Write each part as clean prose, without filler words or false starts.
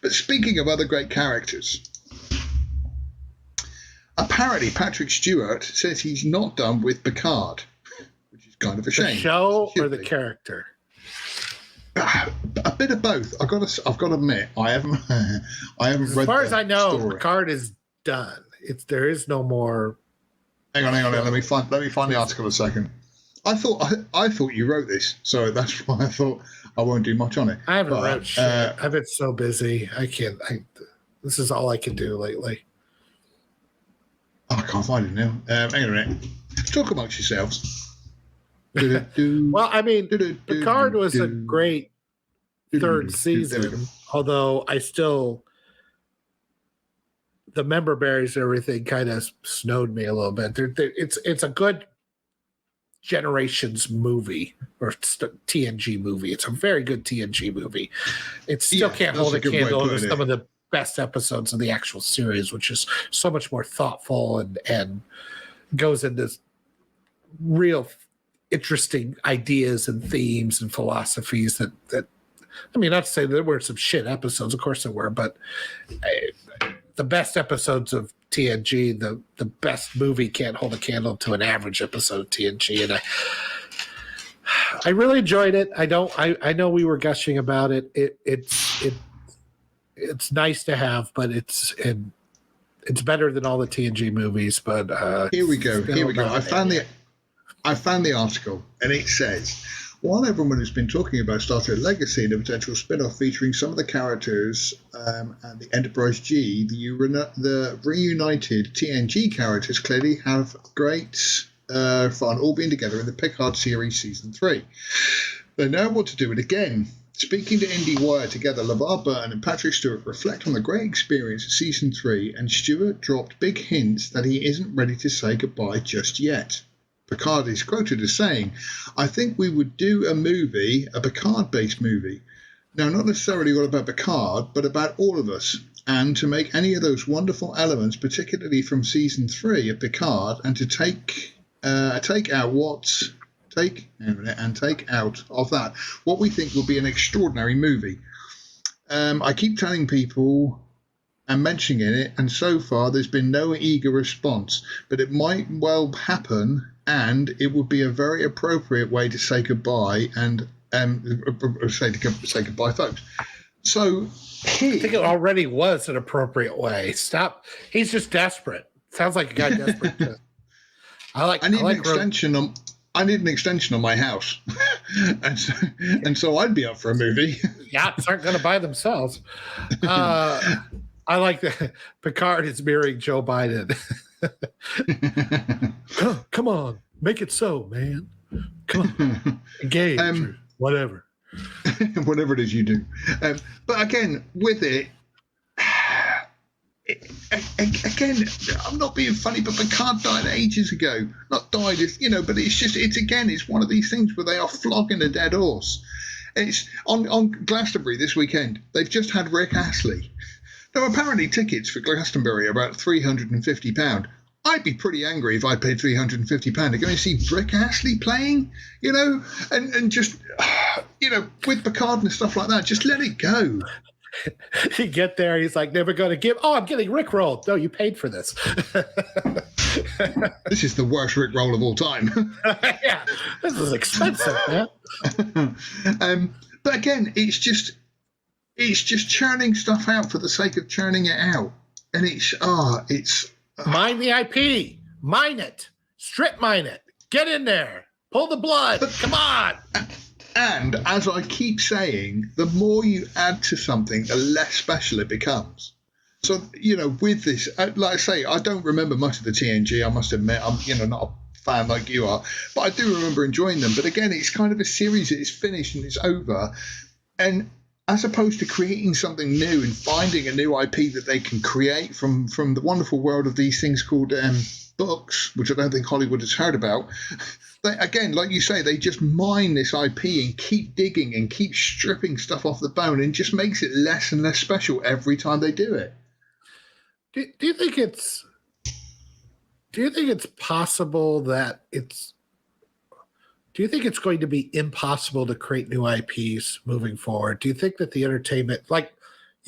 But speaking of other great characters, apparently Patrick Stewart says he's not done with Picard, which is kind of a shame. The show or the character? A bit of both. I've got to admit, I haven't read. As far as I know, Picard is done. There is no more. Hang on. Let me find the article a second. I thought you wrote this, so that's why I thought I won't do much on it. I haven't wrote shit. I've been so busy. I can't. This is all I can do lately. Oh, I can't find it now. Hang on a minute. Talk amongst yourselves. Well, I mean, Picard was a great third season, although the member berries and everything kind of snowed me a little bit. It's a good Generations movie or TNG movie. It's a very good TNG movie. It still can't hold a candle to some of the best episodes of the actual series, which is so much more thoughtful and goes into real interesting ideas and themes and philosophies that I mean, not to say there were some shit episodes, of course there were, but the best episodes of TNG, the best movie can't hold a candle to an average episode of TNG, and I really enjoyed it. I know we were gushing about it. It's nice to have, but it's better than all the TNG movies. But here we go. I found the article, and it says, while everyone has been talking about Star Trek Legacy and a potential spin-off featuring some of the characters and the Enterprise G, the reunited TNG characters clearly have great fun all being together in the Picard series Season 3. They now want to do it again. Speaking to IndieWire together, LeVar Burton and Patrick Stewart reflect on the great experience of Season 3, and Stewart dropped big hints that he isn't ready to say goodbye just yet. Picard is quoted as saying, "I think we would do a Picard-based movie. Now, not necessarily all about Picard, but about all of us. And to make any of those wonderful elements, particularly from Season 3 of Picard, and to take out of that what we think will be an extraordinary movie. I keep telling people and mentioning it, and so far there's been no eager response, but it might well happen, and it would be a very appropriate way to say goodbye and say goodbye, folks." So I think it already was an appropriate way. Stop. He's just desperate. Sounds like a guy desperate. I need an extension on my house, and so I'd be up for a movie. Yachts aren't going to buy themselves. I like that Picard is mirroring Joe Biden. Oh, come on, make it so, man. Come on, engage or whatever. Whatever it is you do. But again, with it, again, I'm not being funny, but Picard died ages ago. Not died, but it's one of these things where they are flogging a dead horse. It's on Glastonbury this weekend. They've just had Rick Astley. Now, apparently tickets for Glastonbury are about £350. I'd be pretty angry if I paid £350 to go and see Rick Astley playing, and just, with Picard and stuff like that, just let it go. You get there, he's like, never going to give. Oh, I'm getting Rickrolled. No, you paid for this. This is the worst Rickroll of all time. Yeah, this is expensive, man. But again, it's just churning stuff out for the sake of churning it out. And it's mine the IP. Mine it. Strip mine it. Get in there. Pull the blood. Come on. And as I keep saying, the more you add to something, the less special it becomes. So, with this, like I say, I don't remember much of the TNG. I must admit, I'm, not a fan like you are. But I do remember enjoying them. But again, it's kind of a series that is finished and it's over. And as opposed to creating something new and finding a new IP that they can create from the wonderful world of these things called books, which I don't think Hollywood has heard about. They, again, like you say, they just mine this IP and keep digging and keep stripping stuff off the bone, and just makes it less and less special every time they do it. Do you think it's possible that do you think it's going to be impossible to create new IPs moving forward? Do you think that the entertainment, like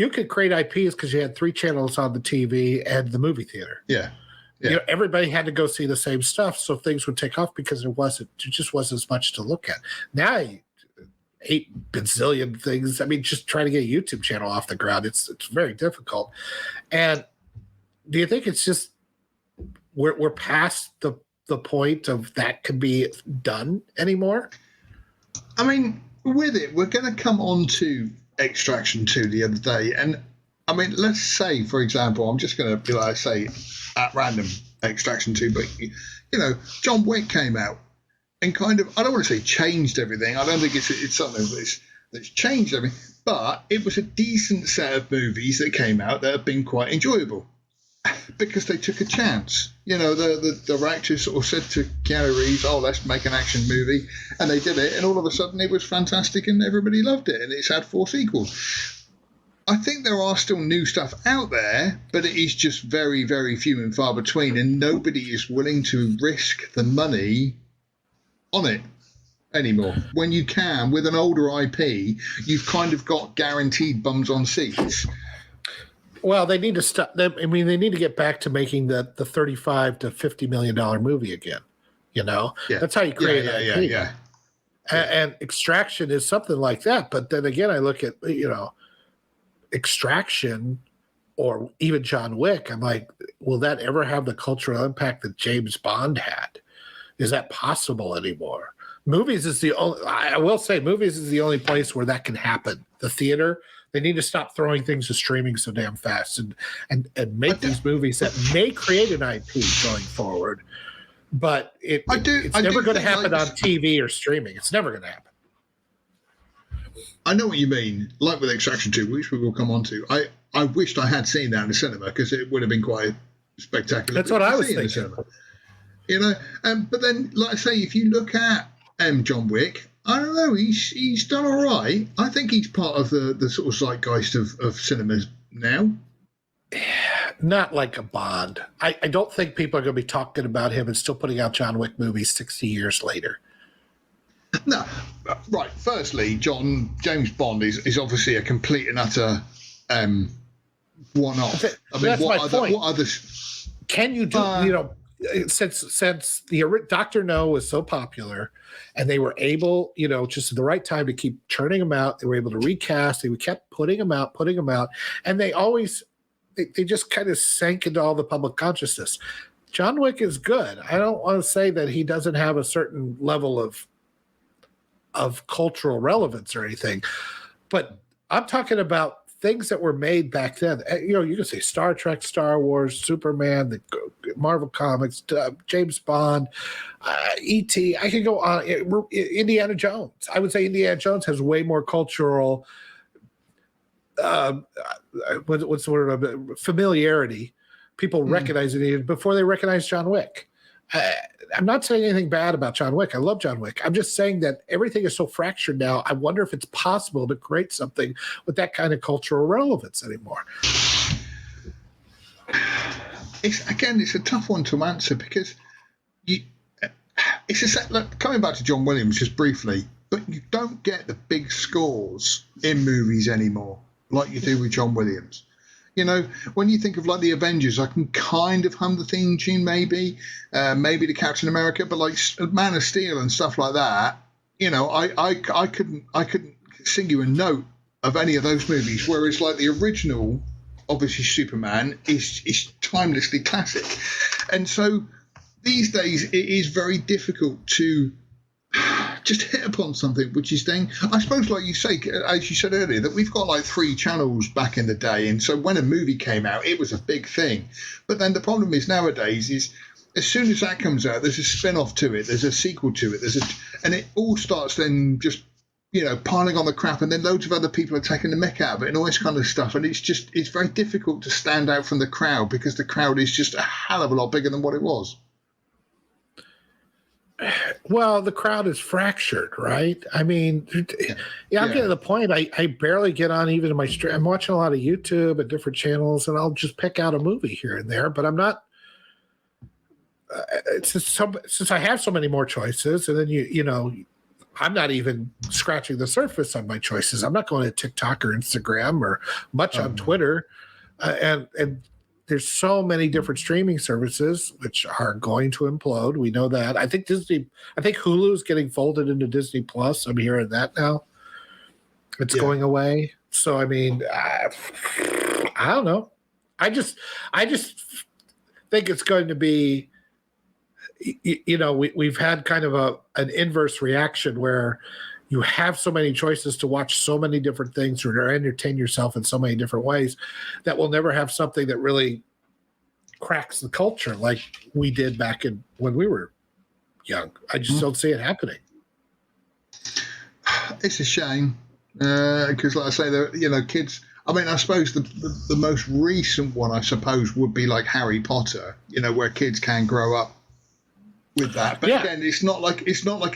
you could create IPs because you had 3 channels on the TV and the movie theater. Yeah. You know, everybody had to go see the same stuff, so things would take off because it just wasn't as much to look at. Now, 8 bazillion things. I mean, just trying to get a YouTube channel off the ground, it's very difficult. And do you think it's just we're past the point of that can be done anymore? I mean, with it, we're going to come on to Extraction 2 the other day, and I mean, let's say, for example, I'm just going to be like, say at random Extraction 2, but you know, John Wick came out and kind of, I don't want to say changed everything. I don't think it's something that's changed everything, but it was a decent set of movies that came out that have been quite enjoyable because they took a chance. You know, the directors sort of said to Keanu Reeves, "Oh, let's make an action movie," and they did it, and all of a sudden it was fantastic, and everybody loved it, and it's had 4 sequels. I think there are still new stuff out there, but it is just very, very few and far between, and nobody is willing to risk the money on it anymore. When you can, with an older IP, you've kind of got guaranteed bums on seats. Well, they need to stop. I mean, they need to get back to making the $35 to $50 million movie again. You know, that's how you create an IP. Yeah. And Extraction is something like that. But then again, I look at, you know, Extraction or even John Wick. I'm like, will that ever have the cultural impact that James Bond had? Is that possible anymore? Movies is the only. I will say, movies is the only place where that can happen. The theater. They need to stop throwing things to streaming so damn fast and make these movies that may create an IP going forward. But it's never going to happen on TV or streaming. It's never going to happen. I know what you mean. Like with Extraction 2, which we will come on to. I wished I had seen that in the cinema because it would have been quite spectacular. That's what I was thinking. You know, but then, like I say, if you look at John Wick, I don't know, he's done all right. I think he's part of the sort of zeitgeist of cinemas now. Not like a Bond. I don't think people are going to be talking about him and still putting out John Wick movies 60 years later. No, right. Firstly, James Bond is obviously a complete and utter one-off. I mean, that's my point. What other? Can you do? You know, since the Dr. No was so popular, and they were able, you know, just at the right time to keep churning them out. They were able to recast. They kept putting them out, and they always they just kind of sank into all the public consciousness. John Wick is good. I don't want to say that he doesn't have a certain level of cultural relevance or anything, but I'm talking about things that were made back then. You know, you can say Star Trek, Star Wars, Superman, the Marvel Comics, James Bond, E.T. I can go on. Indiana Jones. I would say Indiana Jones has way more cultural what's the word of it? Familiarity. People recognize it before they recognize John Wick. I'm not saying anything bad about John Wick. I love John Wick. I'm just saying that everything is so fractured now. I wonder if it's possible to create something with that kind of cultural relevance anymore. It's a tough one to answer because coming back to John Williams just briefly, but you don't get the big scores in movies anymore like you do with John Williams. You know, when you think of like the Avengers, I can kind of hum the theme tune, maybe the Captain America, but like Man of Steel and stuff like that. You know, I couldn't sing you a note of any of those movies. Whereas like the original, obviously Superman is timelessly classic, and so these days it is very difficult to just hit upon something which is then, I suppose, like you say, as you said earlier, that we've got like 3 channels back in the day, and so when a movie came out it was a big thing. But then the problem is nowadays is as soon as that comes out there's a spin-off to it, there's a sequel to it, and it all starts then just, you know, piling on the crap, and then loads of other people are taking the mick out of it and all this kind of stuff, and it's very difficult to stand out from the crowd because the crowd is just a hell of a lot bigger than what it was. Well, the crowd is fractured, right? I mean, I'm getting to the point. I barely get on even in my stream. I'm watching a lot of YouTube at different channels, and I'll just pick out a movie here and there. But I'm not. Since I have so many more choices, and then you know, I'm not even scratching the surface on my choices. I'm not going to TikTok or Instagram or much on Twitter. And there's so many different streaming services which are going to implode. We know that. I think Hulu is getting folded into Disney Plus. I'm hearing that now. It's going away. So I mean, I don't know. I just think it's going to be. We've had kind of an inverse reaction where you have so many choices to watch so many different things or to entertain yourself in so many different ways that we'll never have something that really cracks the culture like we did back when we were young. I just don't see it happening. It's a shame because, like I say, kids. I mean, I suppose the most recent one, I suppose, would be like Harry Potter. Where kids can grow up with that, but again, it's not like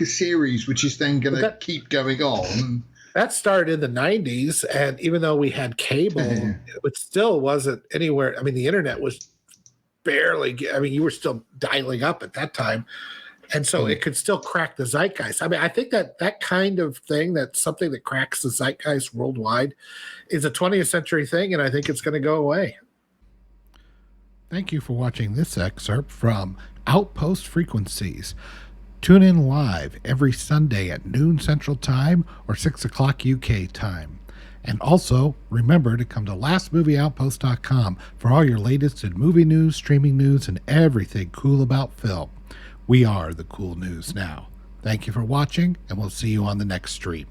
a series which is then going to keep going on. That started in the 90s, and even though we had cable, it still wasn't anywhere. I mean, the internet was barely. I mean, you were still dialing up at that time, and so it could still crack the zeitgeist. I mean, I think that kind of thing, that's something that cracks the zeitgeist worldwide, is a 20th century thing, and I think it's going to go away. Thank you for watching this excerpt from Outpost Frequencies. Tune in live every Sunday at noon Central Time or 6 o'clock UK time. And also, remember to come to lastmovieoutpost.com for all your latest in movie news, streaming news, and everything cool about film. We are the cool news now. Thank you for watching, and we'll see you on the next stream.